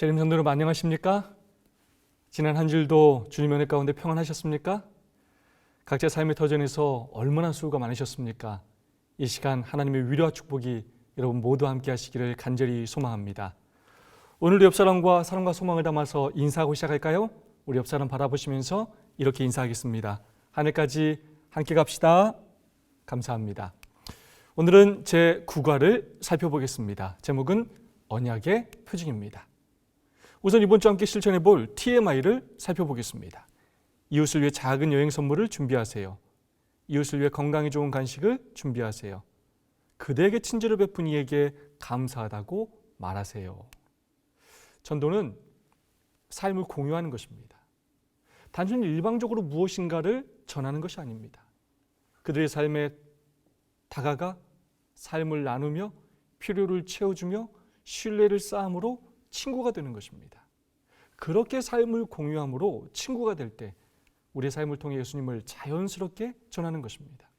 재림 성도님 안녕하십니까? 지난 한 주일도 주님의 은혜 가운데 평안하셨습니까? 각자 삶의 터전에서 얼마나 수고가 많으셨습니까? 이 시간 하나님의 위로와 축복이 여러분 모두 함께 하시기를 간절히 소망합니다. 오늘도 옆사람과 사랑과 소망을 담아서 인사하고 시작할까요? 우리 옆사람 바라보시면서 이렇게 인사하겠습니다. 하늘까지 함께 갑시다. 감사합니다. 오늘은 제 9과를 살펴보겠습니다. 제목은 언약의 표징입니다. 우선 이번 주 함께 실천해 볼 TMI를 살펴보겠습니다. 이웃을 위해 작은 여행 선물을 준비하세요. 이웃을 위해 건강에 좋은 간식을 준비하세요. 그대에게 친절을 베푼 이에게 감사하다고 말하세요. 전도는 삶을 공유하는 것입니다. 단순히 일방적으로 무엇인가를 전하는 것이 아닙니다. 그들의 삶에 다가가 삶을 나누며 필요를 채워주며 신뢰를 쌓음으로 친구가 되는 것입니다. 그렇게 삶을 공유함으로 친구가 될 때 우리의 삶을 통해 예수님을 자연스럽게 전하는 것입니다.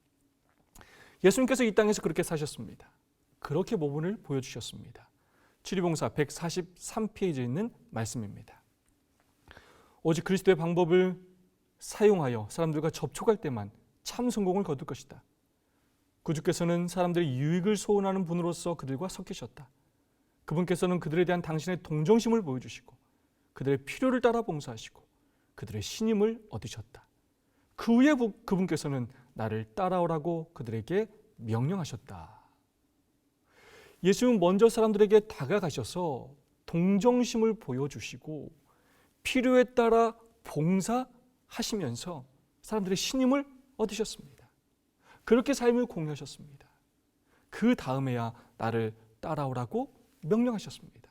예수님께서 이 땅에서 그렇게 사셨습니다. 그렇게 모범을 보여주셨습니다. 치리봉사 143페이지에 있는 말씀입니다. 오직 그리스도의 방법을 사용하여 사람들과 접촉할 때만 참 성공을 거둘 것이다. 구주께서는 사람들의 유익을 소원하는 분으로서 그들과 섞이셨다. 그분께서는 그들에 대한 당신의 동정심을 보여주시고 그들의 필요를 따라 봉사하시고 그들의 신임을 얻으셨다. 그 후에 그분께서는 나를 따라오라고 그들에게 명령하셨다. 예수님은 먼저 사람들에게 다가가셔서 동정심을 보여주시고 필요에 따라 봉사하시면서 사람들의 신임을 얻으셨습니다. 그렇게 삶을 공유하셨습니다. 그 다음에야 나를 따라오라고 명령하셨습니다.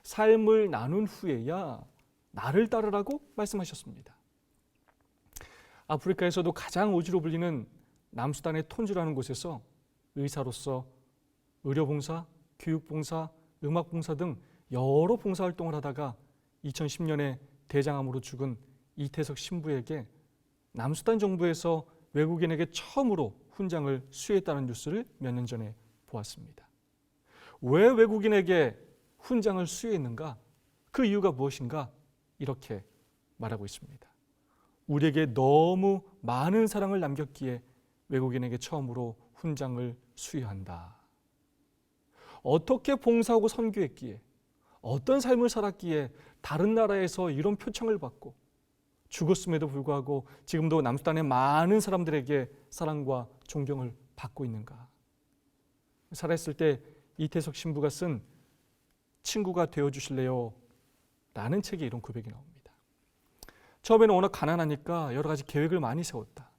삶을 나눈 후에야 나를 따르라고 말씀하셨습니다. 아프리카에서도 가장 오지로 불리는 남수단의 톤주라는 곳에서 의사로서 의료봉사, 교육봉사, 음악봉사 등 여러 봉사활동을 하다가 2010년에 대장암으로 죽은 이태석 신부에게 남수단 정부에서 외국인에게 처음으로 훈장을 수여했다는 뉴스를 몇 년 전에 보았습니다. 왜 외국인에게 훈장을 수여했는가? 그 이유가 무엇인가? 이렇게 말하고 있습니다. 우리에게 너무 많은 사랑을 남겼기에 외국인에게 처음으로 훈장을 수여한다. 어떻게 봉사하고 선교했기에, 어떤 삶을 살았기에 다른 나라에서 이런 표창을 받고 죽었음에도 불구하고 지금도 남수단의 많은 사람들에게 사랑과 존경을 받고 있는가? 살아있을 때 이태석 신부가 쓴 친구가 되어주실래요? 라는 책에 이런 고백이 나옵니다. 처음에는 워낙 가난하니까 여러 가지 계획을 많이 세웠다.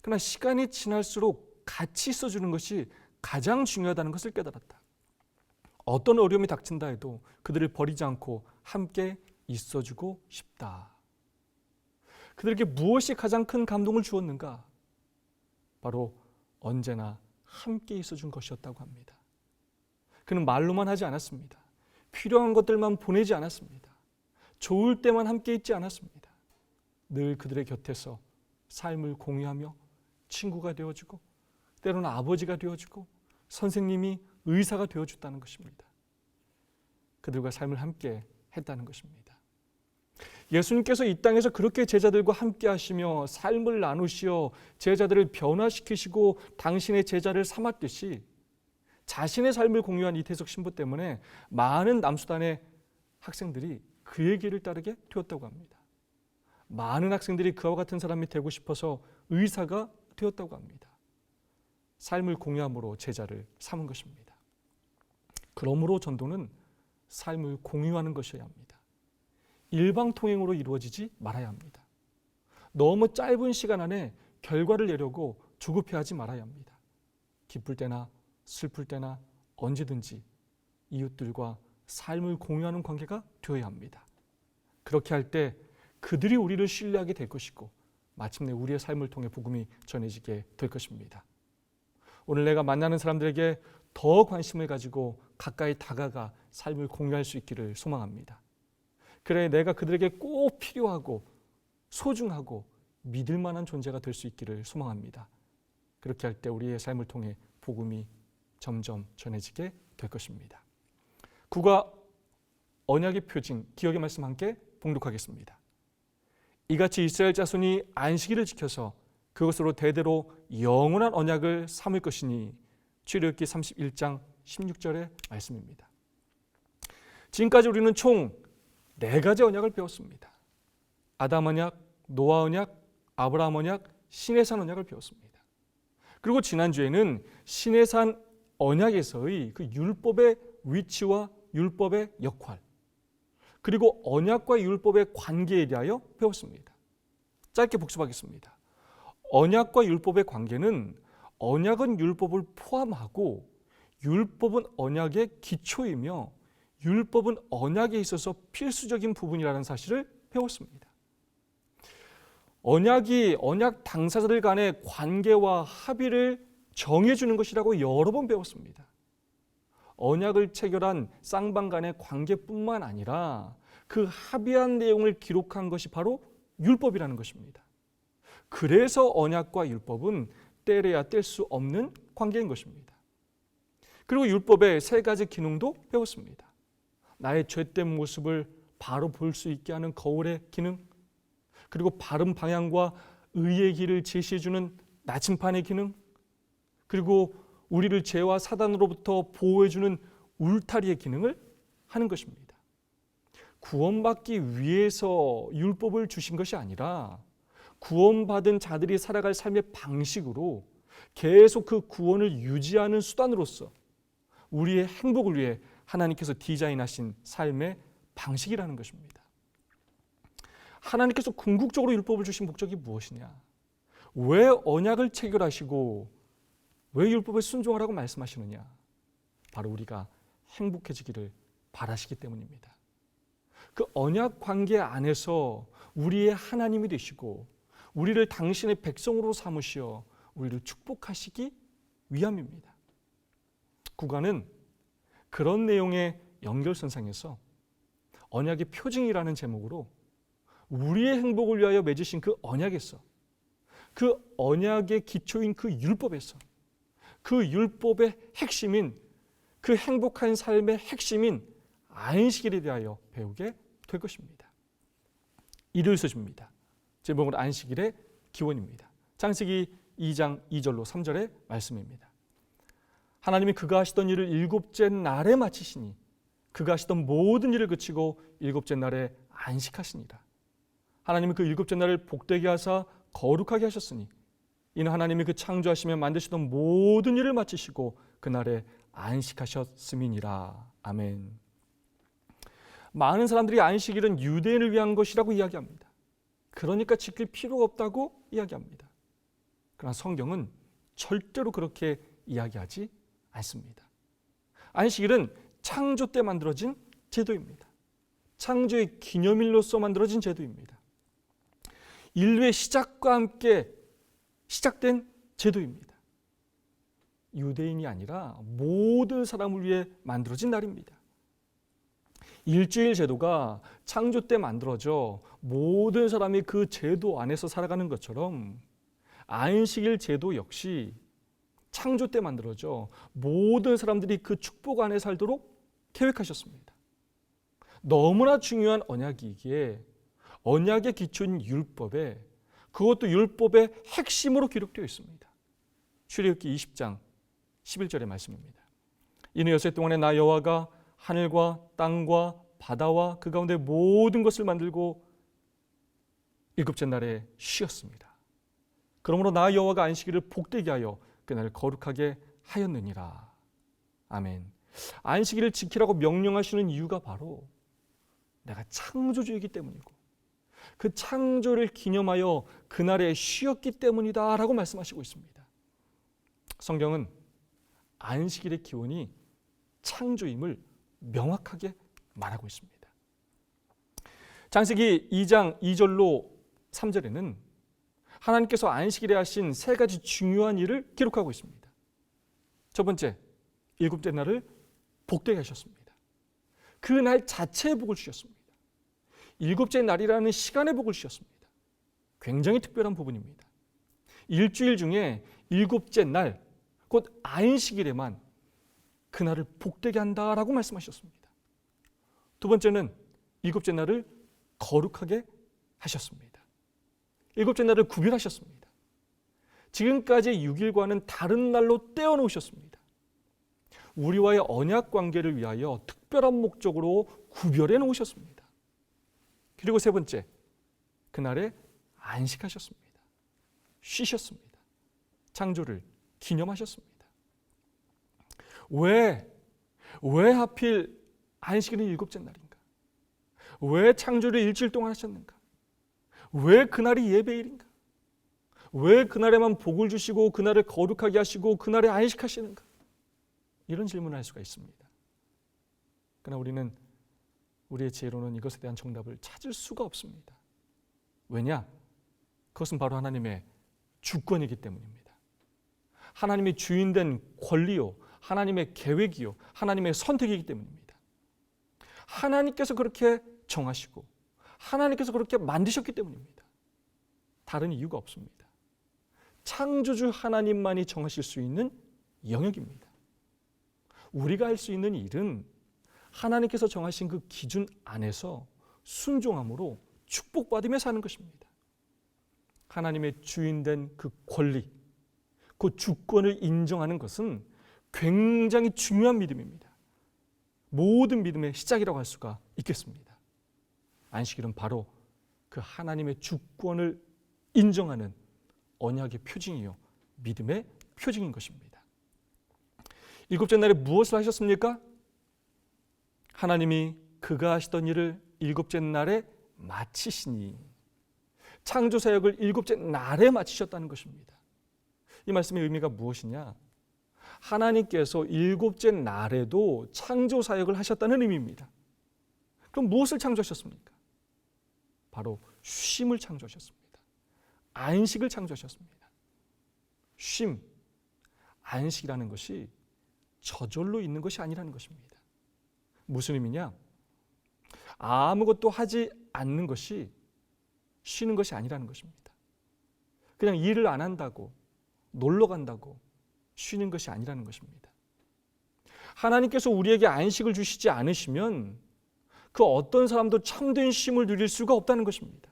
그러나 시간이 지날수록 같이 있어주는 것이 가장 중요하다는 것을 깨달았다. 어떤 어려움이 닥친다 해도 그들을 버리지 않고 함께 있어주고 싶다. 그들에게 무엇이 가장 큰 감동을 주었는가? 바로 언제나 함께 있어준 것이었다고 합니다. 그는 말로만 하지 않았습니다. 필요한 것들만 보내지 않았습니다. 좋을 때만 함께 있지 않았습니다. 늘 그들의 곁에서 삶을 공유하며 친구가 되어주고 때로는 아버지가 되어주고 선생님이 의사가 되어줬다는 것입니다. 그들과 삶을 함께 했다는 것입니다. 예수님께서 이 땅에서 그렇게 제자들과 함께 하시며 삶을 나누시어 제자들을 변화시키시고 당신의 제자를 삼았듯이 자신의 삶을 공유한 이태석 신부 때문에 많은 남수단의 학생들이 그의 길을 따르게 되었다고 합니다. 많은 학생들이 그와 같은 사람이 되고 싶어서 의사가 되었다고 합니다. 삶을 공유함으로 제자를 삼은 것입니다. 그러므로 전도는 삶을 공유하는 것이어야 합니다. 일방통행으로 이루어지지 말아야 합니다. 너무 짧은 시간 안에 결과를 내려고 조급해하지 말아야 합니다. 기쁠 때나 슬플 때나 언제든지 이웃들과 삶을 공유하는 관계가 되어야 합니다. 그렇게 할 때 그들이 우리를 신뢰하게 될 것이고 마침내 우리의 삶을 통해 복음이 전해지게 될 것입니다. 오늘 내가 만나는 사람들에게 더 관심을 가지고 가까이 다가가 삶을 공유할 수 있기를 소망합니다. 그래 내가 그들에게 꼭 필요하고 소중하고 믿을 만한 존재가 될 수 있기를 소망합니다. 그렇게 할 때 우리의 삶을 통해 복음이 점점 전해지게 될 것입니다. 9과 언약의 표징, 기억의 말씀 함께 봉독하겠습니다. 이같이 이스라엘 자손이 안식일을 지켜서 그것으로 대대로 영원한 언약을 삼을 것이니 출애굽기 31장 16절의 말씀입니다. 지금까지 우리는 총 4가지 언약을 배웠습니다. 아담 언약, 노아 언약, 아브라함 언약, 시내산 언약을 배웠습니다. 그리고 지난주에는 시내산 언약에서의 그 율법의 위치와 율법의 역할, 그리고 언약과 율법의 관계에 대하여 배웠습니다. 짧게 복습하겠습니다. 언약과 율법의 관계는 언약은 율법을 포함하고 율법은 언약의 기초이며 율법은 언약에 있어서 필수적인 부분이라는 사실을 배웠습니다. 언약이 언약 당사자들 간의 관계와 합의를 정해주는 것이라고 여러 번 배웠습니다. 언약을 체결한 쌍방 간의 관계뿐만 아니라 그 합의한 내용을 기록한 것이 바로 율법이라는 것입니다. 그래서 언약과 율법은 떼려야 뗄 수 없는 관계인 것입니다. 그리고 율법의 3가지 기능도 배웠습니다. 나의 죄된 모습을 바로 볼 수 있게 하는 거울의 기능, 그리고 바른 방향과 의의 길을 제시해주는 나침판의 기능, 그리고 우리를 죄와 사단으로부터 보호해주는 울타리의 기능을 하는 것입니다. 구원받기 위해서 율법을 주신 것이 아니라 구원받은 자들이 살아갈 삶의 방식으로 계속 그 구원을 유지하는 수단으로서 우리의 행복을 위해 하나님께서 디자인하신 삶의 방식이라는 것입니다. 하나님께서 궁극적으로 율법을 주신 목적이 무엇이냐? 왜 언약을 체결하시고 왜 율법에 순종하라고 말씀하시느냐? 바로 우리가 행복해지기를 바라시기 때문입니다. 그 언약 관계 안에서 우리의 하나님이 되시고 우리를 당신의 백성으로 삼으시어 우리를 축복하시기 위함입니다. 구간은 그런 내용의 연결선상에서 언약의 표징이라는 제목으로 우리의 행복을 위하여 맺으신 그 언약에서, 그 언약의 기초인 그 율법에서, 그 율법의 핵심인, 그 행복한 삶의 핵심인 안식일에 대하여 배우게 될 것입니다. 일요일 소식입니다. 제목은 안식일의 기원입니다. 창세기 2장 2절로 3절의 말씀입니다. 하나님이 그가 하시던 일을 7째 날에 마치시니 그가 하시던 모든 일을 그치고 7째 날에 안식하시니라. 하나님은 그 7째 날을 복되게 하사 거룩하게 하셨으니 이는 하나님이 그 창조하시며 만드시던 모든 일을 마치시고 그날에 안식하셨음이니라. 아멘. 많은 사람들이 안식일은 유대인을 위한 것이라고 이야기합니다. 그러니까 지킬 필요가 없다고 이야기합니다. 그러나 성경은 절대로 그렇게 이야기하지 않습니다. 안식일은 창조 때 만들어진 제도입니다. 창조의 기념일로서 만들어진 제도입니다. 인류의 시작과 함께 시작된 제도입니다. 유대인이 아니라 모든 사람을 위해 만들어진 날입니다. 일주일 제도가 창조 때 만들어져 모든 사람이 그 제도 안에서 살아가는 것처럼 안식일 제도 역시 창조 때 만들어져 모든 사람들이 그 축복 안에 살도록 계획하셨습니다. 너무나 중요한 언약이기에 언약의 기초인 율법에, 그것도 율법의 핵심으로 기록되어 있습니다. 출애굽기 20장 11절의 말씀입니다. 이는 엿새 동안에 나 여호와가 하늘과 땅과 바다와 그 가운데 모든 것을 만들고 7째 날에 쉬었습니다. 그러므로 나 여호와가 안식일을 복되게 하여 그날을 거룩하게 하였느니라. 아멘. 안식일을 지키라고 명령하시는 이유가 바로 내가 창조주이기 때문이고 그 창조를 기념하여 그날에 쉬었기 때문이다 라고 말씀하시고 있습니다. 성경은 안식일의 기원이 창조임을 명확하게 말하고 있습니다. 창세기 2장 2절로 3절에는 하나님께서 안식일에 하신 3가지 중요한 일을 기록하고 있습니다. 첫 번째, 7째 날을 복되게 하셨습니다. 그 날 자체의 복을 주셨습니다. 7째 날이라는 시간의 복을 주셨습니다. 굉장히 특별한 부분입니다. 일주일 중에 7째 날, 곧 안식일에만 그날을 복되게 한다라고 말씀하셨습니다. 두 번째는 일곱째 날을 거룩하게 하셨습니다. 일곱째 날을 구별하셨습니다. 지금까지 6일과는 다른 날로 떼어놓으셨습니다. 우리와의 언약 관계를 위하여 특별한 목적으로 구별해 놓으셨습니다. 그리고 세 번째, 그날에 안식하셨습니다. 쉬셨습니다. 창조를 기념하셨습니다. 왜 하필 안식일은 일곱째 날인가? 왜 창조를 일주일 동안 하셨는가? 왜 그날이 예배일인가? 왜 그날에만 복을 주시고 그날을 거룩하게 하시고 그날에 안식하시는가? 이런 질문을 할 수가 있습니다. 그러나 우리는 우리의 지혜로는 이것에 대한 정답을 찾을 수가 없습니다. 왜냐? 그것은 바로 하나님의 주권이기 때문입니다. 하나님의 주인된 권리요, 하나님의 계획이요, 하나님의 선택이기 때문입니다. 하나님께서 그렇게 정하시고 하나님께서 그렇게 만드셨기 때문입니다. 다른 이유가 없습니다. 창조주 하나님만이 정하실 수 있는 영역입니다. 우리가 할 수 있는 일은 하나님께서 정하신 그 기준 안에서 순종함으로 축복받으며 사는 것입니다. 하나님의 주인된 그 권리, 그 주권을 인정하는 것은 굉장히 중요한 믿음입니다. 모든 믿음의 시작이라고 할 수가 있겠습니다. 안식일은 바로 그 하나님의 주권을 인정하는 언약의 표징이요, 믿음의 표징인 것입니다. 일곱째 날에 무엇을 하셨습니까? 하나님이 그가 하시던 일을 일곱째 날에 마치시니, 창조 사역을 일곱째 날에 마치셨다는 것입니다. 이 말씀의 의미가 무엇이냐? 하나님께서 일곱째 날에도 창조 사역을 하셨다는 의미입니다. 그럼 무엇을 창조하셨습니까? 바로 쉼을 창조하셨습니다. 안식을 창조하셨습니다. 쉼, 안식이라는 것이 저절로 있는 것이 아니라는 것입니다. 무슨 의미냐? 아무것도 하지 않는 것이 쉬는 것이 아니라는 것입니다. 그냥 일을 안 한다고, 놀러 간다고 쉬는 것이 아니라는 것입니다. 하나님께서 우리에게 안식을 주시지 않으시면 그 어떤 사람도 참된 쉼을 누릴 수가 없다는 것입니다.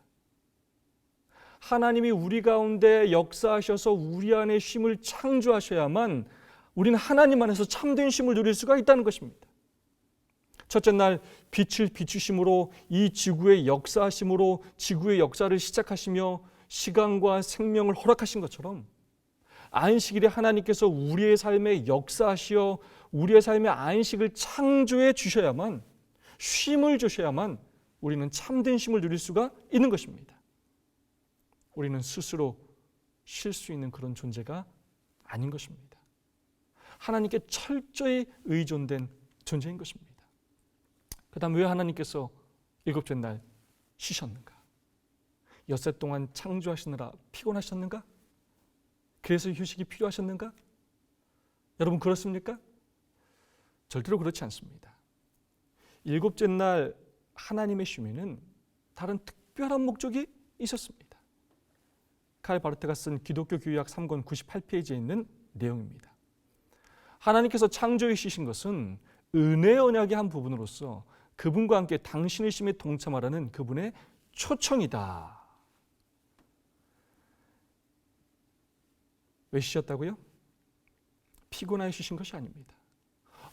하나님이 우리 가운데 역사하셔서 우리 안에 쉼을 창조하셔야만 우리는 하나님 안에서 참된 쉼을 누릴 수가 있다는 것입니다. 첫째 날 빛을 비추심으로 이 지구의 역사하심으로 지구의 역사를 시작하시며 시간과 생명을 허락하신 것처럼 안식일에 하나님께서 우리의 삶에 역사하시어 우리의 삶의 안식을 창조해 주셔야만, 쉼을 주셔야만 우리는 참된 쉼을 누릴 수가 있는 것입니다. 우리는 스스로 쉴 수 있는 그런 존재가 아닌 것입니다. 하나님께 철저히 의존된 존재인 것입니다. 그 다음 왜 하나님께서 일곱째 날 쉬셨는가? 엿새 동안 창조하시느라 피곤하셨는가? 그래서 휴식이 필요하셨는가? 여러분 그렇습니까? 절대로 그렇지 않습니다. 일곱째 날 하나님의 쉼에는 다른 특별한 목적이 있었습니다. 칼 바르트가 쓴 기독교 교의학 3권 98페이지에 있는 내용입니다. 하나님께서 창조에 쉬신 것은 은혜 언약의 한 부분으로서 그분과 함께 당신의 쉼에 동참하라는 그분의 초청이다. 왜 쉬셨다고요? 피곤하여 쉬신 것이 아닙니다.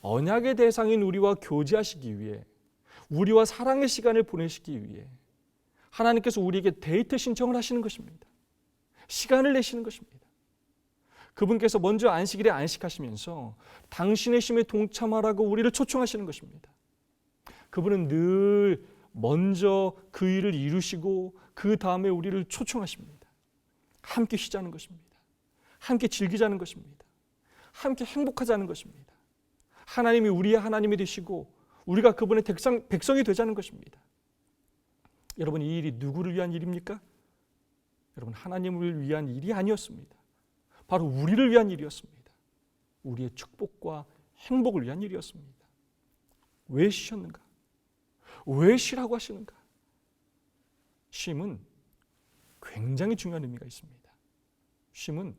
언약의 대상인 우리와 교제하시기 위해, 우리와 사랑의 시간을 보내시기 위해 하나님께서 우리에게 데이트 신청을 하시는 것입니다. 시간을 내시는 것입니다. 그분께서 먼저 안식일에 안식하시면서 당신의 쉼에 동참하라고 우리를 초청하시는 것입니다. 그분은 늘 먼저 그 일을 이루시고 그 다음에 우리를 초청하십니다. 함께 쉬자는 것입니다. 함께 즐기자는 것입니다. 함께 행복하자는 것입니다. 하나님이 우리의 하나님이 되시고 우리가 그분의 백성이 되자는 것입니다. 여러분, 이 일이 누구를 위한 일입니까? 여러분, 하나님을 위한 일이 아니었습니다. 바로 우리를 위한 일이었습니다. 우리의 축복과 행복을 위한 일이었습니다. 왜 쉬셨는가? 왜 쉬라고 하시는가? 쉼은 굉장히 중요한 의미가 있습니다. 쉼은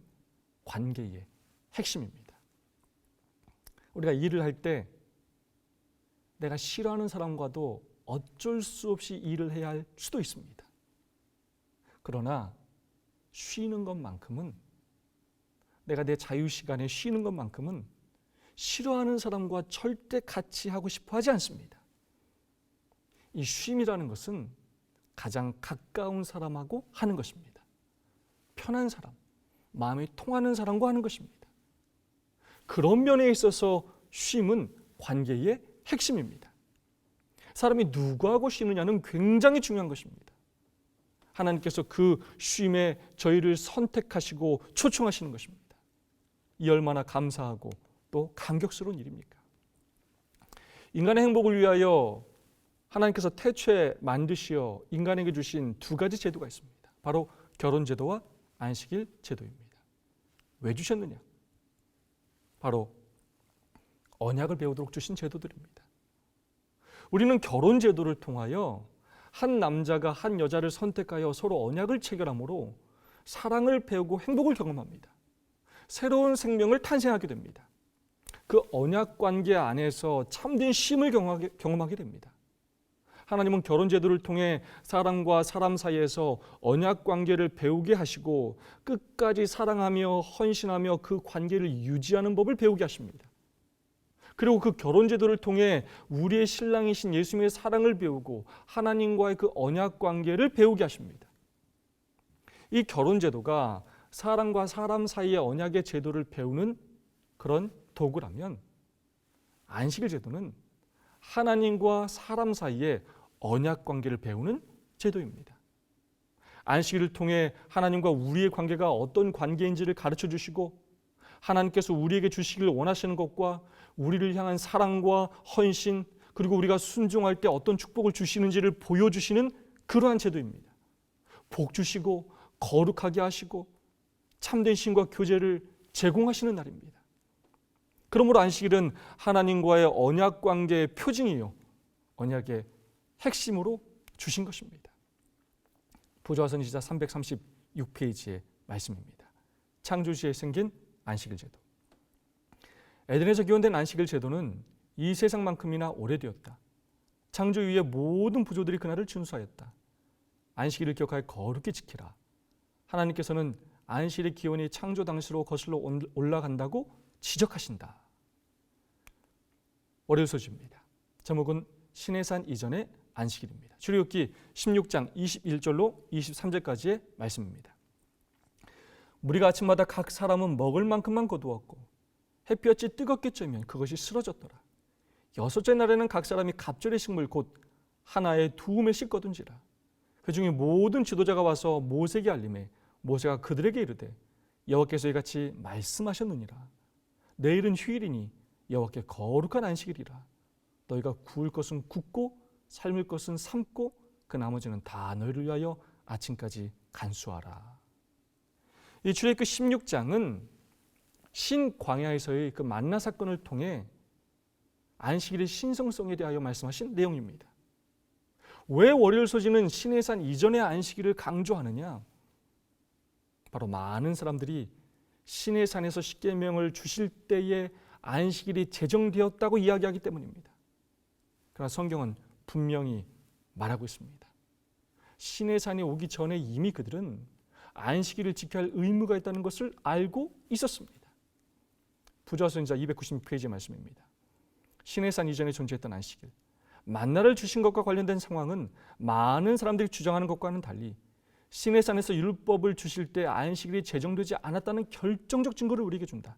관계의 핵심입니다. 우리가 일을 할 때 내가 싫어하는 사람과도 어쩔 수 없이 일을 해야 할 수도 있습니다. 그러나 쉬는 것만큼은, 내가 내 자유시간에 쉬는 것만큼은 싫어하는 사람과 절대 같이 하고 싶어 하지 않습니다. 이 쉼이라는 것은 가장 가까운 사람하고 하는 것입니다. 편한 사람, 마음이 통하는 사람과 하는 것입니다. 그런 면에 있어서 쉼은 관계의 핵심입니다. 사람이 누구하고 쉬느냐는 굉장히 중요한 것입니다. 하나님께서 그 쉼에 저희를 선택하시고 초청하시는 것입니다. 이 얼마나 감사하고 또 감격스러운 일입니까? 인간의 행복을 위하여 하나님께서 태초에 만드시어 인간에게 주신 두 가지 제도가 있습니다. 바로 결혼제도와 안식일 제도입니다. 왜 주셨느냐? 바로 언약을 배우도록 주신 제도들입니다. 우리는 결혼제도를 통하여 한 남자가 한 여자를 선택하여 서로 언약을 체결함으로 사랑을 배우고 행복을 경험합니다. 새로운 생명을 탄생하게 됩니다. 그 언약 관계 안에서 참된 쉼을 경험하게 됩니다. 하나님은 결혼제도를 통해 사람과 사람 사이에서 언약 관계를 배우게 하시고 끝까지 사랑하며 헌신하며 그 관계를 유지하는 법을 배우게 하십니다. 그리고 그 결혼제도를 통해 우리의 신랑이신 예수님의 사랑을 배우고 하나님과의 그 언약 관계를 배우게 하십니다. 이 결혼제도가 사람과 사람 사이의 언약의 제도를 배우는 그런 도구라면, 안식일 제도는 하나님과 사람 사이의 언약 관계를 배우는 제도입니다. 안식일을 통해 하나님과 우리의 관계가 어떤 관계인지를 가르쳐 주시고, 하나님께서 우리에게 주시기를 원하시는 것과 우리를 향한 사랑과 헌신, 그리고 우리가 순종할 때 어떤 축복을 주시는지를 보여주시는 그러한 제도입니다. 복 주시고 거룩하게 하시고 참된 신과 교제를 제공하시는 날입니다. 그러므로 안식일은 하나님과의 언약 관계의 표징이요, 언약의 핵심으로 주신 것입니다. 부조화서 기자 336페이지의 말씀입니다. 창조주에 생긴 안식일 제도. 에덴에서 기원된 안식일 제도는 이 세상만큼이나 오래되었다. 창조 이후의 모든 부조들이 그날을 준수하였다. 안식일을 기억하여 거룩히 지키라. 하나님께서는 안식일의 기원이 창조 당시로 거슬러 올라간다고 지적하신다. 월요일 소식입니다. 제목은 신의 산 이전의 안식일입니다. 출애굽기 16장 21절로 23절까지의 말씀입니다. 무리가 아침마다 각 사람은 먹을 만큼만 거두었고 햇볕이 뜨겁게 쬐면 그것이 쓰러졌더라. 여섯째 날에는 각 사람이 갑절의 식물 곧 하나에 2매씩 거둔지라. 그 중에 모든 지도자가 와서 모세에게 알림해 모세가 그들에게 이르되 여호와께서 이같이 말씀하셨느니라. 내일은 휴일이니 여호와께 거룩한 안식일이라. 너희가 구울 것은 굽고 삶을 것은 삶고 그 나머지는 다 너희를 위하여 아침까지 간수하라. 이 출애굽기 16장은 신광야에서의 그 만나 사건을 통해 안식일의 신성성에 대하여 말씀하신 내용입니다. 왜 월요일 소지는 신의 산 이전의 안식일을 강조하느냐? 바로 많은 사람들이 신의 산에서 십계명을 주실 때에 안식일이 제정되었다고 이야기하기 때문입니다. 그러나 성경은 분명히 말하고 있습니다. 신의 산이 오기 전에 이미 그들은 안식일을 지켜야 할 의무가 있다는 것을 알고 있었습니다. 부조화서 296페이지의 말씀입니다. 신의 산 이전에 존재했던 안식일, 만나를 주신 것과 관련된 상황은 많은 사람들이 주장하는 것과는 달리 신의 산에서 율법을 주실 때 안식일이 제정되지 않았다는 결정적 증거를 우리에게 준다.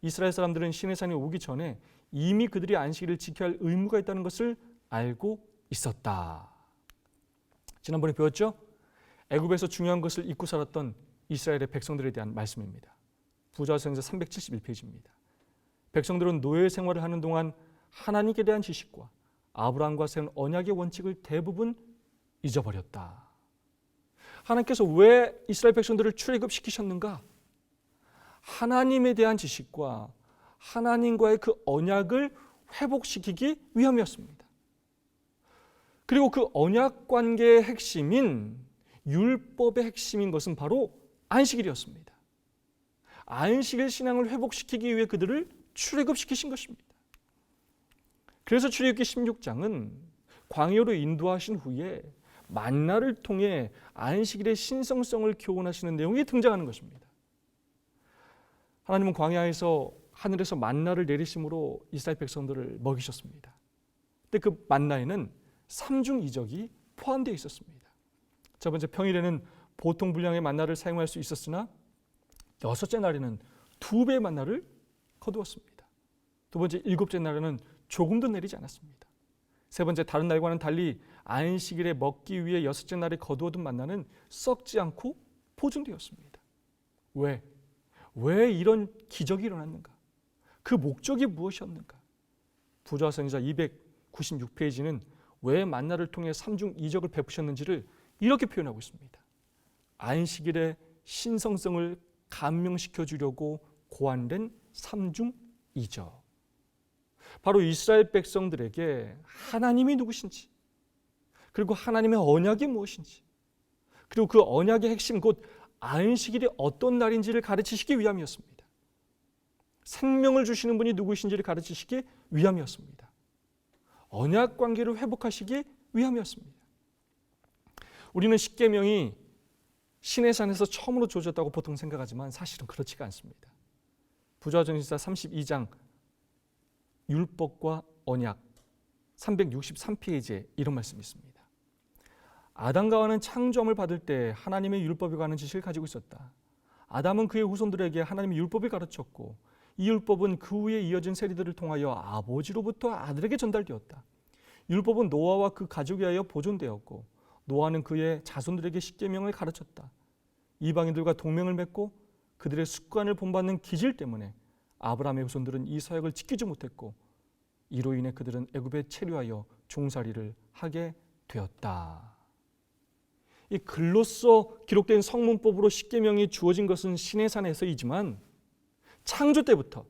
이스라엘 사람들은 신의 산이 오기 전에 이미 그들이 안식일을 지켜야 할 의무가 있다는 것을 알고 있었다. 지난번에 배웠죠? 애굽에서 중요한 것을 잊고 살았던 이스라엘의 백성들에 대한 말씀입니다. 부조화서 371페이지입니다. 백성들은 노예 생활을 하는 동안 하나님께 대한 지식과 아브라함과 세운 언약의 원칙을 대부분 잊어버렸다. 하나님께서 왜 이스라엘 백성들을 출애굽시키셨는가? 하나님에 대한 지식과 하나님과의 그 언약을 회복시키기 위함이었습니다. 그리고 그 언약 관계의 핵심인 율법의 핵심인 것은 바로 안식일이었습니다. 안식일 신앙을 회복시키기 위해 그들을 출애굽시키신 것입니다. 그래서 출애굽기 16장은 광야로 인도하신 후에 만나를 통해 안식일의 신성성을 교훈하시는 내용이 등장하는 것입니다. 하나님은 광야에서 하늘에서 만나를 내리심으로 이스라엘 백성들을 먹이셨습니다. 근데 그 만나에는 삼중이적이 포함되어 있었습니다. 첫 번째, 평일에는 보통 분량의 만나를 사용할 수 있었으나 여섯째 날에는 2배의 만나를 거두었습니다. 두 번째, 7째 날에는 조금도 내리지 않았습니다. 세 번째, 다른 날과는 달리 안식일에 먹기 위해 6째 날에 거두어둔 만나는 썩지 않고 보존되었습니다. 왜 이런 기적이 일어났는가? 그 목적이 무엇이었는가? 부조화성자 296페이지는 왜 만나를 통해 삼중이적을 베푸셨는지를 이렇게 표현하고 있습니다. 안식일의 신성성을 감명시켜 주려고 고안된 삼중이적. 바로 이스라엘 백성들에게 하나님이 누구신지, 그리고 하나님의 언약이 무엇인지, 그리고 그 언약의 핵심 곧 안식일이 어떤 날인지를 가르치시기 위함이었습니다. 생명을 주시는 분이 누구신지를 가르치시기 위함이었습니다. 언약 관계를 회복하시기 위함이었습니다. 우리는 십계명이 시내산에서 처음으로 주어졌다고 보통 생각하지만 사실은 그렇지가 않습니다. 부조화전신사 32장 율법과 언약 363페이지에 이런 말씀이 있습니다. 아담과 하와는 창조함을 받을 때 하나님의 율법에 관한 지식을 가지고 있었다. 아담은 그의 후손들에게 하나님의 율법을 가르쳤고 이 율법은 그 후에 이어진 세리들을 통하여 아버지로부터 아들에게 전달되었다. 율법은 노아와 그 가족에 하여 보존되었고 노아는 그의 자손들에게 십계명을 가르쳤다. 이방인들과 동맹을 맺고 그들의 습관을 본받는 기질 때문에 아브라함의 후손들은 이 서약을 지키지 못했고 이로 인해 그들은 애굽에 체류하여 종살이를 하게 되었다. 이 글로써 기록된 성문법으로 십계명이 주어진 것은 시내산에서이지만 창조 때부터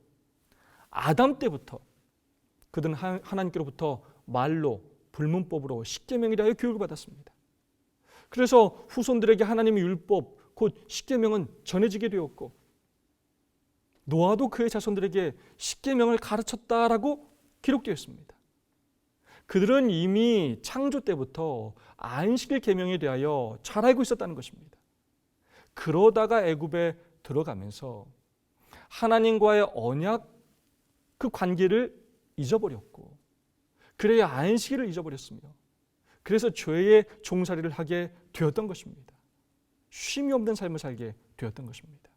아담 때부터 그들은 하나님께로부터 말로 불문법으로 십계명이라 하여 교육을 받았습니다. 그래서 후손들에게 하나님의 율법 곧 십계명은 전해지게 되었고 노아도 그의 자손들에게 십계명을 가르쳤다라고 기록되어 있습니다. 그들은 이미 창조 때부터 안식일 계명에 대하여 잘 알고 있었다는 것입니다. 그러다가 애굽에 들어가면서 하나님과의 언약 그 관계를 잊어버렸고 그래야 안식일을 잊어버렸으며 그래서 죄의 종살이를 하게 되었던 것입니다. 쉼이 없는 삶을 살게 되었던 것입니다.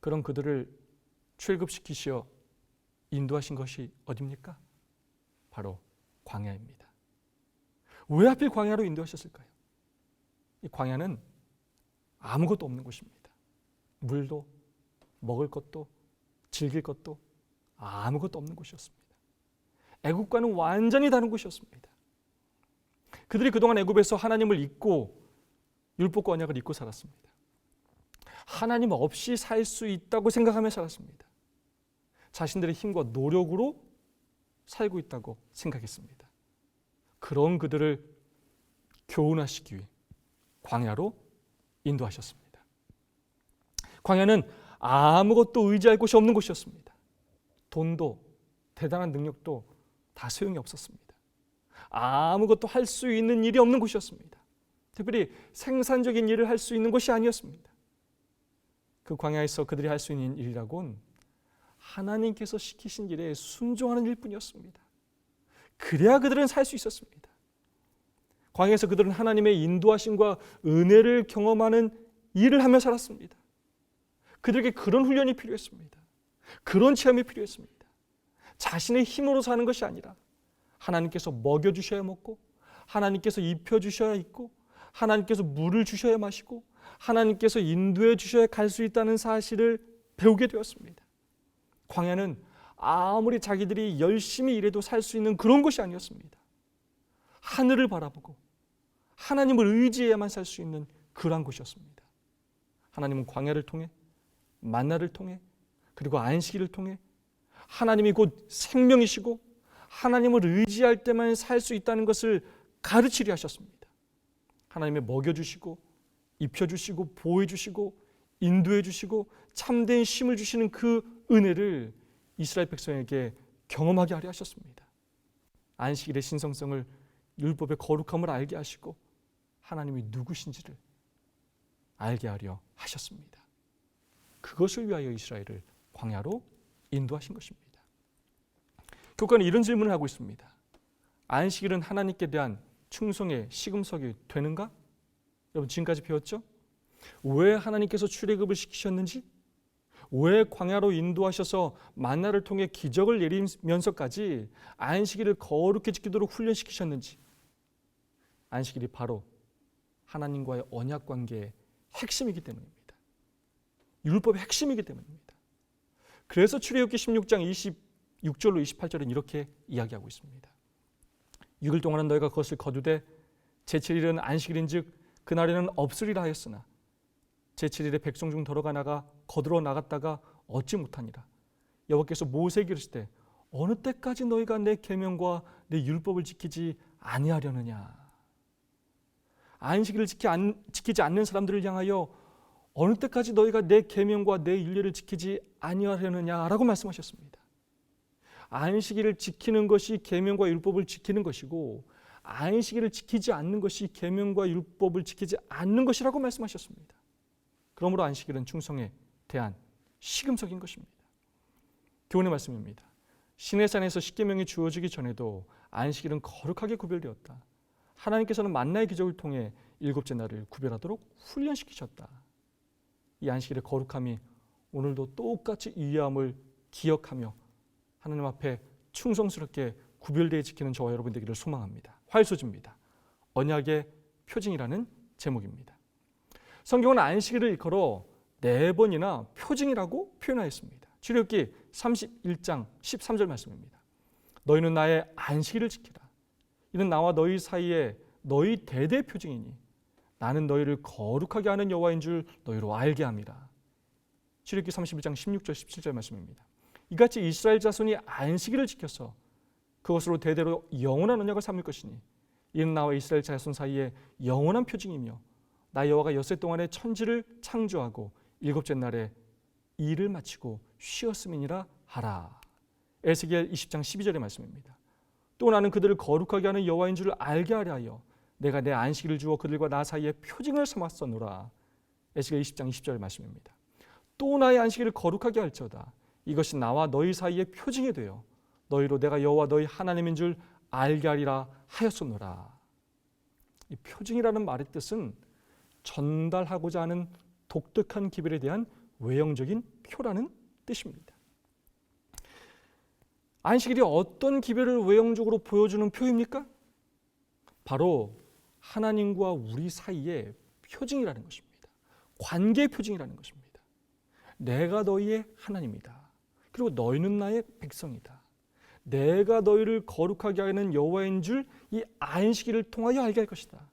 그런 그들을 출애굽시키시어 인도하신 것이 어디입니까? 바로 광야입니다. 왜 하필 광야로 인도하셨을까요? 이 광야는 아무것도 없는 곳입니다. 물도 먹을 것도 즐길 것도 아무것도 없는 곳이었습니다. 애굽과는 완전히 다른 곳이었습니다. 그들이 그동안 애굽에서 하나님을 잊고 율법과 언약을 잊고 살았습니다. 하나님 없이 살 수 있다고 생각하며 살았습니다. 자신들의 힘과 노력으로 살고 있다고 생각했습니다. 그런 그들을 교훈하시기 위해 광야로 인도하셨습니다. 광야는 아무것도 의지할 곳이 없는 곳이었습니다. 돈도 대단한 능력도 다 소용이 없었습니다. 아무것도 할 수 있는 일이 없는 곳이었습니다. 특별히 생산적인 일을 할 수 있는 곳이 아니었습니다. 그 광야에서 그들이 할 수 있는 일이라곤 하나님께서 시키신 일에 순종하는 일뿐이었습니다. 그래야 그들은 살 수 있었습니다. 광야에서 그들은 하나님의 인도하심과 은혜를 경험하는 일을 하며 살았습니다. 그들에게 그런 훈련이 필요했습니다. 그런 체험이 필요했습니다. 자신의 힘으로 사는 것이 아니라 하나님께서 먹여주셔야 먹고 하나님께서 입혀주셔야 입고 하나님께서 물을 주셔야 마시고 하나님께서 인도해 주셔야 갈 수 있다는 사실을 배우게 되었습니다. 광야는 아무리 자기들이 열심히 일해도 살 수 있는 그런 곳이 아니었습니다. 하늘을 바라보고 하나님을 의지해야만 살 수 있는 그러한 곳이었습니다. 하나님은 광야를 통해 만나를 통해 그리고 안식일을 통해 하나님이 곧 생명이시고 하나님을 의지할 때만 살 수 있다는 것을 가르치려 하셨습니다. 하나님이 먹여주시고 입혀주시고 보호해주시고 인도해주시고 참된 쉼을 주시는 그 은혜를 이스라엘 백성에게 경험하게 하려 하셨습니다. 안식일의 신성성을, 율법의 거룩함을 알게 하시고 하나님이 누구신지를 알게 하려 하셨습니다. 그것을 위하여 이스라엘을 광야로 인도하신 것입니다. 교과는 이런 질문을 하고 있습니다. 안식일은 하나님께 대한 충성의 시금석이 되는가? 여러분 지금까지 배웠죠? 왜 하나님께서 출애굽을 시키셨는지, 왜 광야로 인도하셔서 만나를 통해 기적을 내리면서까지 안식일을 거룩히 지키도록 훈련시키셨는지, 안식일이 바로 하나님과의 언약 관계의 핵심이기 때문입니다. 율법의 핵심이기 때문입니다. 그래서 출애굽기 16장 26절로 28절은 이렇게 이야기하고 있습니다. 6일 동안은 너희가 그것을 거두되 제7일은 안식일인즉 그날에는 없으리라 하였으나 제7일에 백성 중 더러가 나가 거두러 나갔다가 얻지 못하니라. 여호와께서 모세에게 이르시되 어느 때까지 너희가 내 계명과 내 율법을 지키지 아니하려느냐. 안식일을 지키지 않는 사람들을 향하여 어느 때까지 너희가 내 계명과 내 율례를 지키지 아니하려느냐라고 말씀하셨습니다. 안식일을 지키는 것이 계명과 율법을 지키는 것이고 안식일을 지키지 않는 것이 계명과 율법을 지키지 않는 것이라고 말씀하셨습니다. 그러므로 안식일은 충성에 대한 시금석인 것입니다. 교훈의 말씀입니다. 시내산에서 십계명이 주어지기 전에도 안식일은 거룩하게 구별되었다. 하나님께서는 만나의 기적을 통해 일곱째 날을 구별하도록 훈련시키셨다. 이 안식일의 거룩함이 오늘도 똑같이 유의함을 기억하며 하나님 앞에 충성스럽게 구별되어 지키는 저와 여러분 되기를 소망합니다. 활소지입니다. 언약의 표징이라는 제목입니다. 성경은 안식일을 일컬어 4번이나 표징이라고 표현하였습니다. 출애굽기 31장 13절 말씀입니다. 너희는 나의 안식일을 지키라. 이는 나와 너희 사이에 너희 대대 표징이니 나는 너희를 거룩하게 하는 여호와인 줄 너희로 알게 함이라. 출애굽기 31장 16절 17절 말씀입니다. 이같이 이스라엘 자손이 안식일을 지켜서 그것으로 대대로 영원한 언약을 삼을 것이니 이는 나와 이스라엘 자손 사이에 영원한 표징이며 나 여호와가 엿새 동안에 천지를 창조하고 일곱째 날에 일을 마치고 쉬었음이니라 하라. 에스겔 20장 12절의 말씀입니다. 또 나는 그들을 거룩하게 하는 여호와인 줄 알게 하려 하여 내가 내 안식일을 주어 그들과 나 사이에 표징을 삼았었노라. 에스겔 20장 20절의 말씀입니다. 또 나의 안식일을 거룩하게 할지어다. 이것이 나와 너희 사이에 표징이 되어 너희로 내가 여호와 너희 하나님인 줄 알게 하리라 하였었노라. 이 표징이라는 말의 뜻은 전달하고자 하는 독특한 기별에 대한 외형적인 표라는 뜻입니다. 안식일이 어떤 기별을 외형적으로 보여주는 표입니까? 바로 하나님과 우리 사이의 표징이라는 것입니다. 관계의 표징이라는 것입니다. 내가 너희의 하나님이다. 그리고 너희는 나의 백성이다. 내가 너희를 거룩하게 하는 여호와인 줄 이 안식일을 통하여 알게 할 것이다.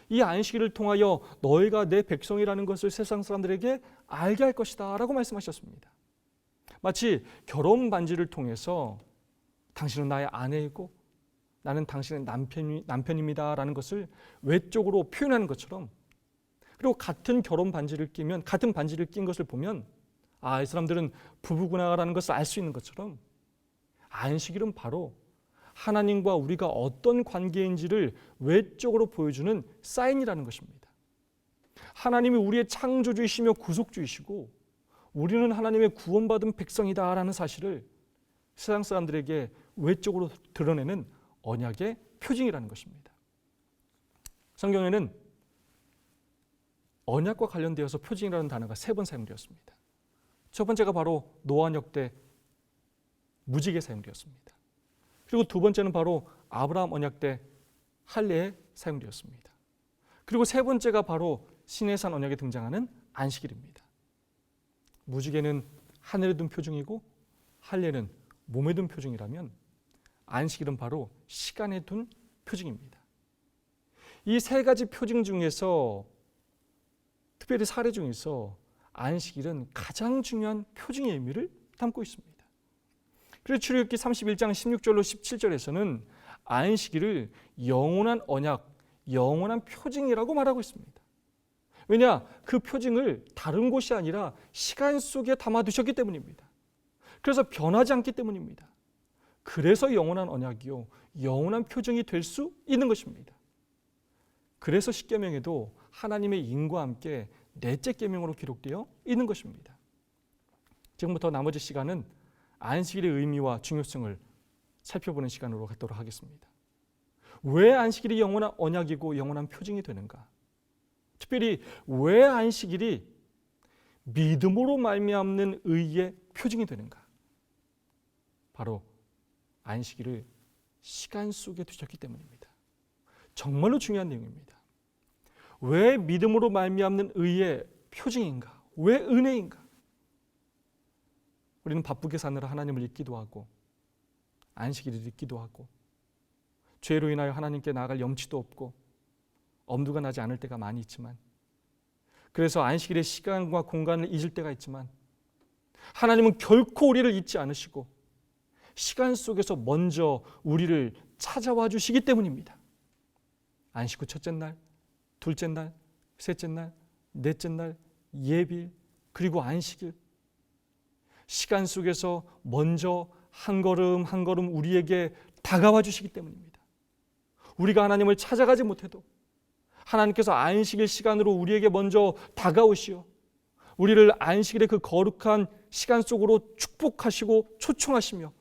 이 안식일을 통하여 너희가 내 백성이라는 것을 세상 사람들에게 알게 할 것이다 라고 말씀하셨습니다. 마치 결혼 반지를 통해서 당신은 나의 아내이고 나는 당신의 남편입니다 라는 것을 외적으로 표현하는 것처럼, 그리고 같은 결혼 반지를 끼면, 같은 반지를 낀 것을 보면 이 사람들은 부부구나라는 것을 알 수 있는 것처럼 안식일은 바로 하나님과 우리가 어떤 관계인지를 외적으로 보여주는 사인이라는 것입니다. 하나님이 우리의 창조주이시며 구속주이시고 우리는 하나님의 구원받은 백성이다라는 사실을 세상 사람들에게 외적으로 드러내는 언약의 표징이라는 것입니다. 성경에는 언약과 관련되어서 표징이라는 단어가 3번 사용되었습니다. 첫 번째가 바로 노아 언약 때 무지개 사용되었습니다. 그리고 두 번째는 바로 아브라함 언약 때 할례에 사용되었습니다. 그리고 세 번째가 바로 시내산 언약에 등장하는 안식일입니다. 무지개는 하늘에 둔 표징이고 할례는 몸에 둔 표징이라면 안식일은 바로 시간에 둔 표징입니다. 이 세 가지 표징 중에서, 특별히 사례 중에서 안식일은 가장 중요한 표징의 의미를 담고 있습니다. 그래서 출애굽기 31장 16절로 17절에서는 안식일을 영원한 언약, 영원한 표징이라고 말하고 있습니다. 왜냐? 그 표징을 다른 곳이 아니라 시간 속에 담아두셨기 때문입니다. 그래서 변하지 않기 때문입니다. 그래서 영원한 언약이요 영원한 표징이 될 수 있는 것입니다. 그래서 십계명에도 하나님의 인과 함께 넷째 계명으로 기록되어 있는 것입니다. 지금부터 나머지 시간은 안식일의 의미와 중요성을 살펴보는 시간으로 갖도록 하겠습니다. 왜 안식일이 영원한 언약이고 영원한 표징이 되는가? 특별히 왜 안식일이 믿음으로 말미암는 의의 표징이 되는가? 바로 안식일을 시간 속에 두셨기 때문입니다. 정말로 중요한 내용입니다. 왜 믿음으로 말미암는 의의 표징인가? 왜 은혜인가? 우리는 바쁘게 사느라 하나님을 잊기도 하고 안식일을 잊기도 하고 죄로 인하여 하나님께 나아갈 염치도 없고 엄두가 나지 않을 때가 많이 있지만, 그래서 안식일의 시간과 공간을 잊을 때가 있지만 하나님은 결코 우리를 잊지 않으시고 시간 속에서 먼저 우리를 찾아와 주시기 때문입니다. 안식 후 첫째 날, 둘째 날, 셋째 날, 넷째 날, 예bil, 그리고 안식일, 시간 속에서 먼저 한 걸음 한 걸음 우리에게 다가와 주시기 때문입니다. 우리가 하나님을 찾아가지 못해도 하나님께서 안식일 시간으로 우리에게 먼저 다가오시어 우리를 안식일의 그 거룩한 시간 속으로 축복하시고 초청하시며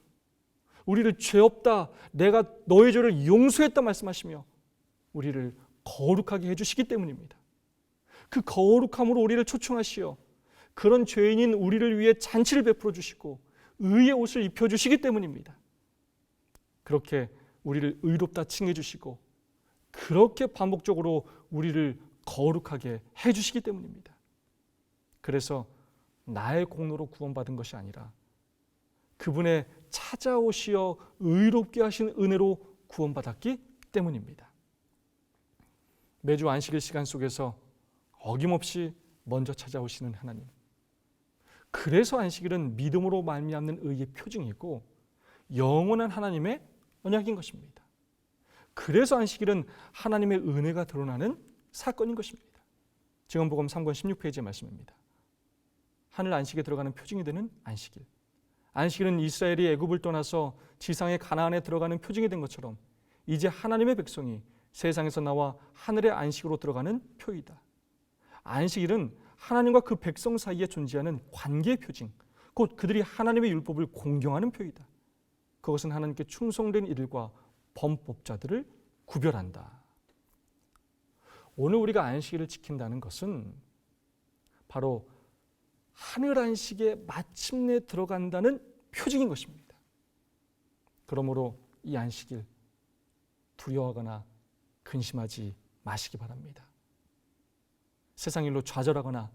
우리를 죄 없다, 내가 너의 죄를 용서했다 말씀하시며 우리를 거룩하게 해주시기 때문입니다. 그 거룩함으로 우리를 초청하시어 그런 죄인인 우리를 위해 잔치를 베풀어 주시고 의의 옷을 입혀주시기 때문입니다. 그렇게 우리를 의롭다 칭해 주시고 그렇게 반복적으로 우리를 거룩하게 해주시기 때문입니다. 그래서 나의 공로로 구원받은 것이 아니라 그분의 찾아오시어 의롭게 하신 은혜로 구원받았기 때문입니다. 매주 안식일 시간 속에서 어김없이 먼저 찾아오시는 하나님, 그래서 안식일은 믿음으로 말미암는 의의 표징이고 영원한 하나님의 언약인 것입니다. 그래서 안식일은 하나님의 은혜가 드러나는 사건인 것입니다. 증언복음 3권 16페이지의 말씀입니다. 하늘 안식에 들어가는 표징이 되는 안식일. 안식일은 이스라엘이 애굽을 떠나서 지상의 가나안에 들어가는 표징이 된 것처럼 이제 하나님의 백성이 세상에서 나와 하늘의 안식으로 들어가는 표이다. 안식일은 하나님과 그 백성 사이에 존재하는 관계의 표징, 곧 그들이 하나님의 율법을 공경하는 표이다. 그것은 하나님께 충성된 이들과 범법자들을 구별한다. 오늘 우리가 안식일을 지킨다는 것은 바로 하늘 안식에 마침내 들어간다는 표징인 것입니다. 그러므로 이 안식일 두려워하거나 근심하지 마시기 바랍니다. 세상 일로 좌절하거나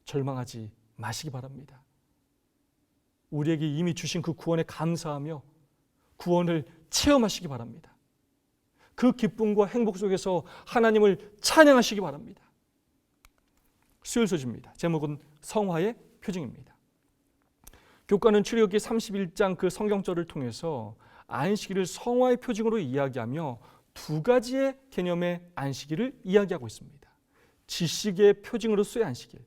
절망하지 마시기 바랍니다. 우리에게 이미 주신 그 구원에 감사하며 구원을 체험하시기 바랍니다. 그 기쁨과 행복 속에서 하나님을 찬양하시기 바랍니다. 수요일 소식입니다. 제목은 성화의 표징입니다. 교과는 출애굽기 31장 그 성경절을 통해서 안식일을 성화의 표징으로 이야기하며 두 가지의 개념의 안식일을 이야기하고 있습니다. 지식의 표징으로서의 안식일,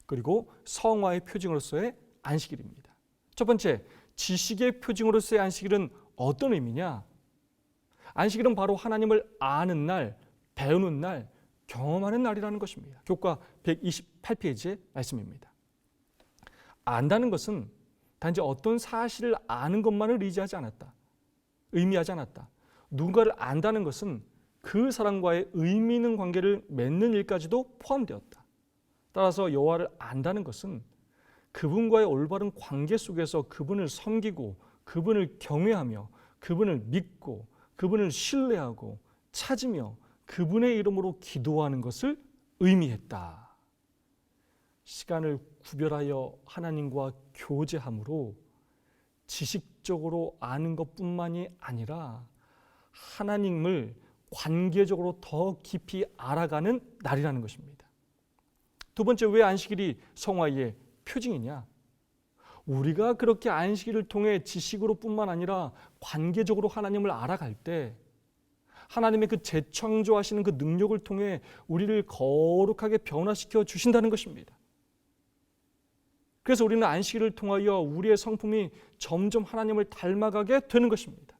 그리고 성화의 표징으로서의 안식일입니다. 첫 번째, 지식의 표징으로서의 안식일은 어떤 의미냐? 안식일은 바로 하나님을 아는 날, 배우는 날, 경험하는 날이라는 것입니다. 교과 128페이지의 말씀입니다. 안다는 것은 단지 어떤 사실을 아는 것만을 의미하지 않았다. 누군가를 안다는 것은 그 사람과의 의미 있는 관계를 맺는 일까지도 포함되었다. 따라서 여호와를 안다는 것은 그분과의 올바른 관계 속에서 그분을 섬기고 그분을 경외하며 그분을 믿고 그분을 신뢰하고 찾으며 그분의 이름으로 기도하는 것을 의미했다. 시간을 구별하여 하나님과 교제함으로 지식적으로 아는 것뿐만이 아니라 하나님을 관계적으로 더 깊이 알아가는 날이라는 것입니다. 두 번째, 왜 안식일이 성화의 표징이냐? 우리가 그렇게 안식일을 통해 지식으로 뿐만 아니라 관계적으로 하나님을 알아갈 때 하나님의 그 재창조하시는 그 능력을 통해 우리를 거룩하게 변화시켜 주신다는 것입니다. 그래서 우리는 안식일을 통하여 우리의 성품이 점점 하나님을 닮아가게 되는 것입니다.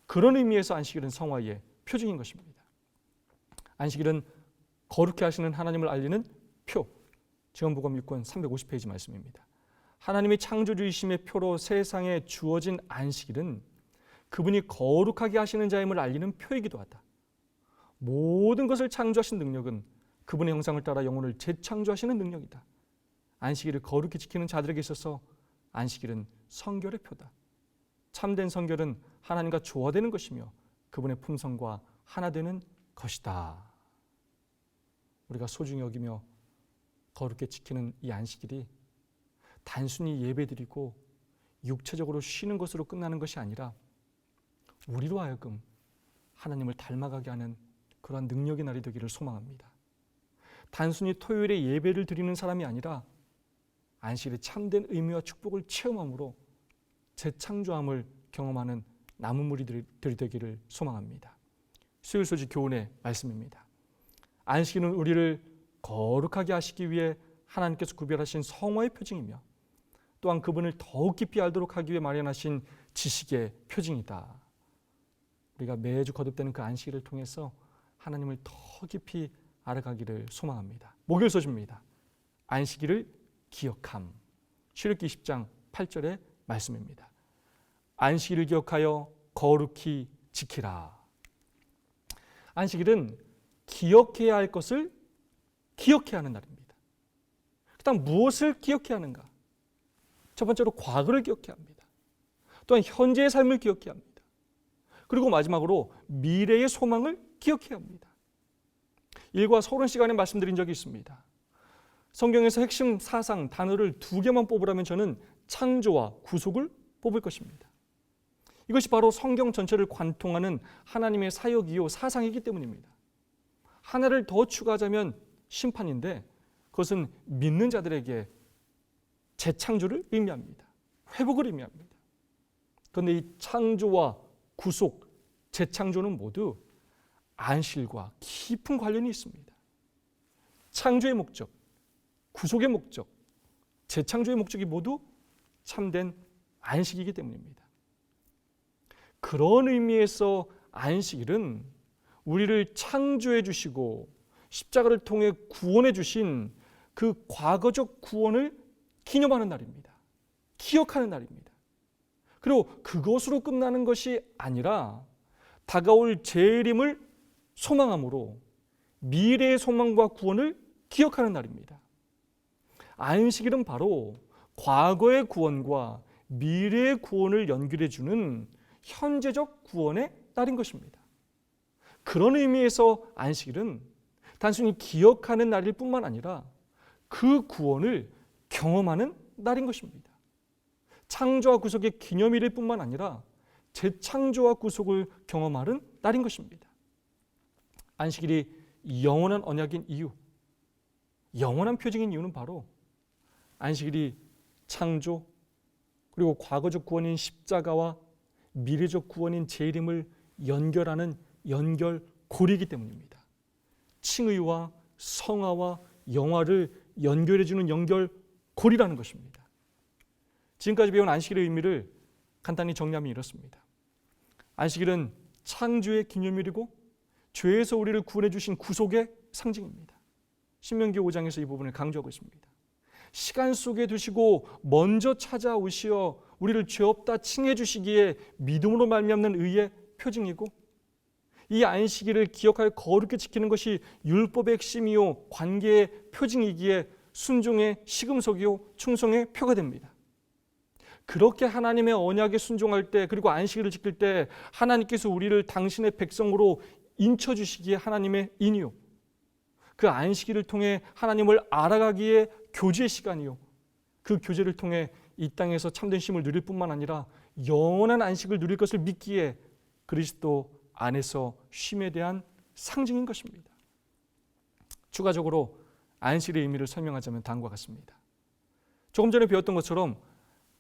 그런 의미에서 안식일은 성화의 표징인 것입니다. 안식일은 거룩해 하시는 하나님을 알리는 표. 지원복음 6권 350페이지 말씀입니다. 하나님이 창조주이심의 표로 세상에 주어진 안식일은 그분이 거룩하게 하시는 자임을 알리는 표이기도 하다. 모든 것을 창조하신 능력은 그분의 형상을 따라 영혼을 재창조하시는 능력이다. 안식일을 거룩히 지키는 자들에게 있어서 안식일은 성결의 표다. 참된 성결은 하나님과 조화되는 것이며 그분의 품성과 하나 되는 것이다. 우리가 소중히 여기며 거룩히 지키는 이 안식일이 단순히 예배드리고 육체적으로 쉬는 것으로 끝나는 것이 아니라 우리로 하여금 하나님을 닮아가게 하는 그러한 능력의 날이 되기를 소망합니다. 단순히 토요일에 예배를 드리는 사람이 아니라 안식일의 참된 의미와 축복을 체험함으로 재창조함을 경험하는 남은 무리들이 되기를 소망합니다. 수요일 소지 교훈의 말씀입니다. 안식일은 우리를 거룩하게 하시기 위해 하나님께서 구별하신 성화의 표징이며 또한 그분을 더욱 깊이 알도록 하기 위해 마련하신 지식의 표징이다. 우리가 매주 거듭되는 그 안식일을 통해서 하나님을 더 깊이 알아가기를 소망합니다. 목요일 소식입니다. 안식일을 기억함. 출애굽기 20장 8절의 말씀입니다. 안식일을 기억하여 거룩히 지키라. 안식일은 기억해야 할 것을 기억해야 하는 날입니다. 그다음 무엇을 기억해야 하는가? 첫 번째로 과거를 기억해야 합니다. 또한 현재의 삶을 기억해야 합니다. 그리고 마지막으로 미래의 소망을 기억해야 합니다. 일과 서론 시간에 말씀드린 적이 있습니다. 성경에서 핵심 사상 단어를 2개만 뽑으라면 저는 창조와 구속을 뽑을 것입니다. 이것이 바로 성경 전체를 관통하는 하나님의 사역이요 사상이기 때문입니다. 하나를 더 추가하자면 심판인데 그것은 믿는 자들에게 재창조를 의미합니다. 회복을 의미합니다. 그런데 이 창조와 구속, 재창조는 모두 안식일과 깊은 관련이 있습니다. 창조의 목적, 구속의 목적, 재창조의 목적이 모두 참된 안식이기 때문입니다. 그런 의미에서 안식일은 우리를 창조해 주시고 십자가를 통해 구원해 주신 그 과거적 구원을 기념하는 날입니다. 기억하는 날입니다. 그리고 그것으로 끝나는 것이 아니라 다가올 재림을 소망함으로 미래의 소망과 구원을 기억하는 날입니다. 안식일은 바로 과거의 구원과 미래의 구원을 연결해 주는 현재적 구원의 날인 것입니다. 그런 의미에서 안식일은 단순히 기억하는 날일 뿐만 아니라 그 구원을 경험하는 날인 것입니다. 창조와 구속의 기념일일 뿐만 아니라 재창조와 구속을 경험하는 날인 것입니다. 안식일이 영원한 언약인 이유, 영원한 표징인 이유는 바로 안식일이 창조 그리고 과거적 구원인 십자가와 미래적 구원인 재림을 연결하는 연결고리이기 때문입니다. 칭의와 성화와 영화를 연결해주는 연결고리라는 것입니다. 지금까지 배운 안식일의 의미를 간단히 정리하면 이렇습니다. 안식일은 창조의 기념일이고 죄에서 우리를 구원해 주신 구속의 상징입니다. 신명기 5장에서 이 부분을 강조하고 있습니다. 시간 속에 두시고 먼저 찾아오시어 우리를 죄 없다 칭해 주시기에 믿음으로 말미암는 의의 표징이고 이 안식일을 기억하여 거룩히 지키는 것이 율법의 핵심이요 관계의 표징이기에 순종의 시금석이요 충성의 표가 됩니다. 그렇게 하나님의 언약에 순종할 때 그리고 안식일을 지킬 때 하나님께서 우리를 당신의 백성으로 인쳐주시기에 하나님의 인이요 그 안식일을 통해 하나님을 알아가기에 교제의 시간이요 그 교제를 통해 이 땅에서 참된 쉼을 누릴 뿐만 아니라 영원한 안식을 누릴 것을 믿기에 그리스도 안에서 쉼에 대한 상징인 것입니다. 추가적으로 안식일의 의미를 설명하자면 다음과 같습니다. 조금 전에 배웠던 것처럼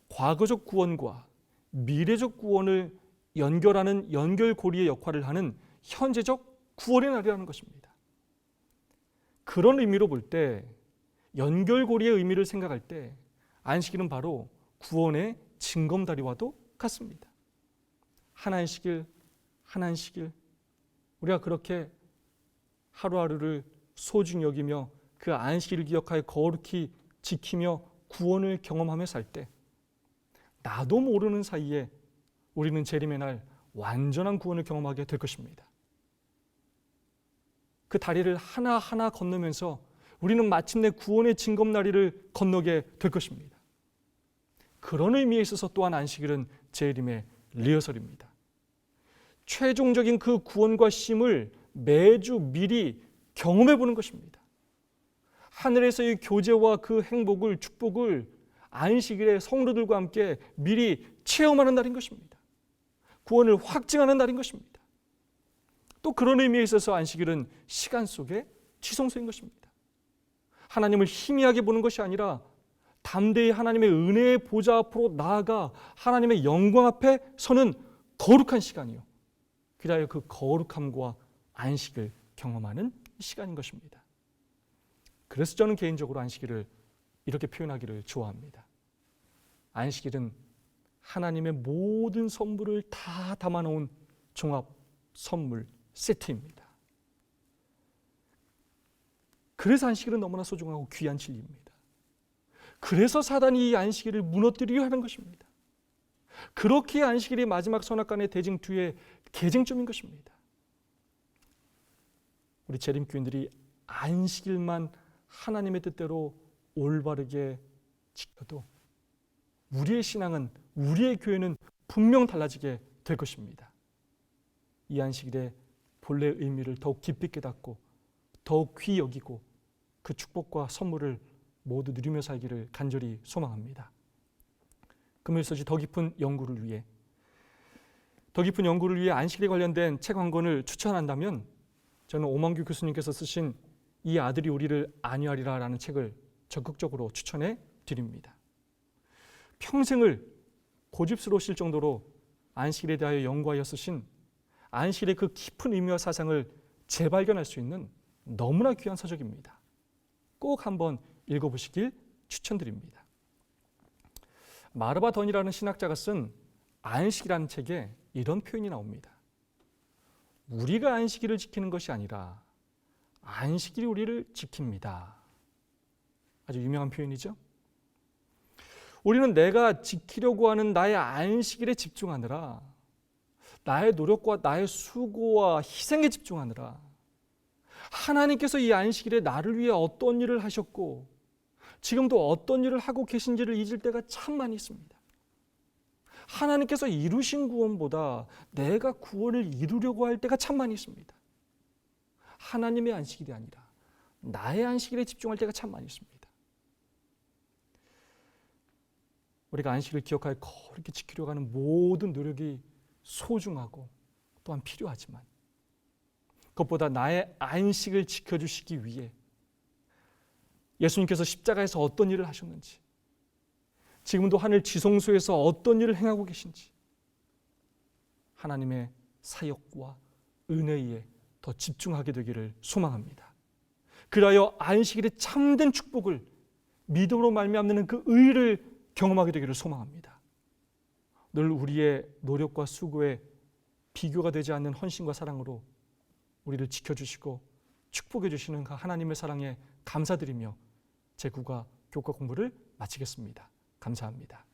과거적 구원과 미래적 구원을 연결하는 연결고리의 역할을 하는 현재적 구원의 날이라는 것입니다. 그런 의미로 볼 때 연결고리의 의미를 생각할 때 안식일은 바로 구원의 징검다리와도 같습니다. 한 안식일, 한 안식일, 우리가 그렇게 하루하루를 소중히 여기며 그 안식일을 기억하여 거룩히 지키며 구원을 경험하며 살 때 나도 모르는 사이에 우리는 재림의 날 완전한 구원을 경험하게 될 것입니다. 그 다리를 하나하나 건너면서 우리는 마침내 구원의 징검다리를 건너게 될 것입니다. 그런 의미에 있어서 또한 안식일은 재림의 리허설입니다. 최종적인 그 구원과 쉼을 매주 미리 경험해 보는 것입니다. 하늘에서의 교제와 그 행복을, 축복을 안식일에 성도들과 함께 미리 체험하는 날인 것입니다. 구원을 확증하는 날인 것입니다. 또 그런 의미에 있어서 안식일은 시간 속의 지성소인 것입니다. 하나님을 희미하게 보는 것이 아니라 담대히 하나님의 은혜의 보좌 앞으로 나아가 하나님의 영광 앞에 서는 거룩한 시간이요, 그리하여 그 거룩함과 안식을 경험하는 시간인 것입니다. 그래서 저는 개인적으로 안식일을 이렇게 표현하기를 좋아합니다. 안식일은 하나님의 모든 선물을 다 담아놓은 종합 선물 세트입니다. 그래서 안식일은 너무나 소중하고 귀한 진리입니다. 그래서 사단이 이 안식일을 무너뜨리려 하는 것입니다. 그렇게 안식일이 마지막 선악간의 대징 뒤에 계쟁점인 것입니다. 우리 재림교인들이 안식일만 하나님의 뜻대로 올바르게 지켜도 우리의 신앙은, 우리의 교회는 분명 달라지게 될 것입니다. 이 안식일의 본래의 의미를 더욱 깊이 깨닫고 더욱 귀히 여기고 그 축복과 선물을 모두 누리며 살기를 간절히 소망합니다. 금요일서지 더 깊은 연구를 위해 안식일에 관련된 책 한 권을 추천한다면 저는 오만규 교수님께서 쓰신 이 아들이 우리를 안위하리라 라는 책을 적극적으로 추천해 드립니다. 평생을 고집스러우실 정도로 안식일에 대하여 연구하여 쓰신 안식일의 그 깊은 의미와 사상을 재발견할 수 있는 너무나 귀한 서적입니다. 꼭 한번 읽어보시길 추천드립니다. 마르바 던이라는 신학자가 쓴 안식이라는 책에 이런 표현이 나옵니다. 우리가 안식일을 지키는 것이 아니라 안식일이 우리를 지킵니다. 아주 유명한 표현이죠. 우리는 내가 지키려고 하는 나의 안식일에 집중하느라, 나의 노력과 나의 수고와 희생에 집중하느라 하나님께서 이 안식일에 나를 위해 어떤 일을 하셨고 지금도 어떤 일을 하고 계신지를 잊을 때가 참 많이 있습니다. 하나님께서 이루신 구원보다 내가 구원을 이루려고 할 때가 참 많이 있습니다. 하나님의 안식일이 아니라 나의 안식일에 집중할 때가 참 많이 있습니다. 우리가 안식일을 기억하여 거룩히 지키려고 하는 모든 노력이 소중하고 또한 필요하지만 그것보다 나의 안식을 지켜주시기 위해 예수님께서 십자가에서 어떤 일을 하셨는지, 지금도 하늘 지성소에서 어떤 일을 행하고 계신지 하나님의 사역과 은혜에 더 집중하게 되기를 소망합니다. 그리하여 안식일의 참된 축복을, 믿음으로 말미암는 그 의를 경험하게 되기를 소망합니다. 늘 우리의 노력과 수고에 비교가 되지 않는 헌신과 사랑으로 우리를 지켜주시고 축복해 주시는 그 하나님의 사랑에 감사드리며 제9과 교과 공부를 마치겠습니다. 감사합니다.